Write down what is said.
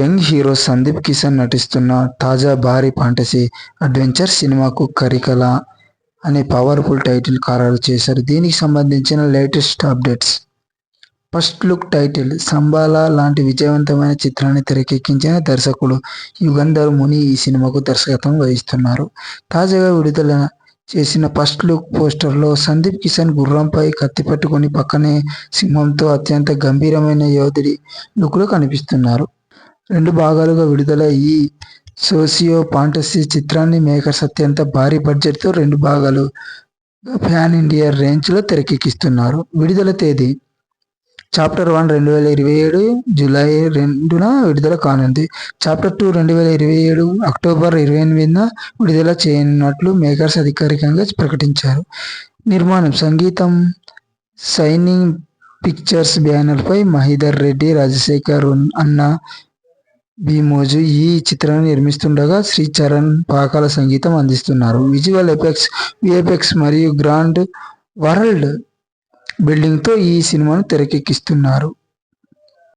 Young hero Sandeep Kishan నటిస్తున్న తాజా భారీ ఫాంటసీ అడ్వెంచర్ సినిమాకు కరికల అనే పవర్ఫుల్ టైటిల్ ఖరారు చేశారు. దీనికి సంబంధించిన latest updates. First look title. Shambhala లాంటి విజయవంతమైన చిత్రాన్ని తెరకెక్కించిన దర్శకుడు యుగంధర్ ముని ఈ సినిమాకు దర్శకత్వం వహిస్తున్నారు. తాజాగా విడుదల చేసిన ఫస్ట్ లుక్ పోస్టర్లో సందీప్ కిషన్ గుర్రంపై కత్తి పట్టుకుని పక్కనే సింహంతో అత్యంత గంభీరమైన యోధుడి లుక్లో కనిపిస్తున్నారు. 2 భాగాలుగా విడుదల ఈ సోషియో ఫాంటసీ చిత్రాన్ని మేకర్స్ అత్యంత భారీ బడ్జెట్తో 2 భాగాలుగా పాన్ ఇండియా రేంజ్లో తెరకెక్కిస్తున్నారు. విడుదల తేదీ. చాప్టర్ 1 2027 జూలై 2న విడుదల కానుంది. చాప్టర్ 2 2027 అక్టోబర్ 28న విడుదల చేయనున్నట్లు మేకర్స్ అధికారికంగా ప్రకటించారు. నిర్మాణం. సంగీతం షైనింగ్ పిక్చర్స్ బ్యానర్పై మహీధర్ రెడ్డి, రాజశేఖర్ అన్న భీమోజు ఈ చిత్రాన్ని నిర్మిస్తుండగా శ్రీచరణ్ పాకాల సంగీతం అందిస్తున్నారు. విజువల్ ఎఫెక్ట్స్, విఎఫ్ఎక్స్ మరియు గ్రాండ్ వరల్డ్ బిల్డింగ్తో ఈ సినిమాను తెరకెక్కిస్తున్నారు.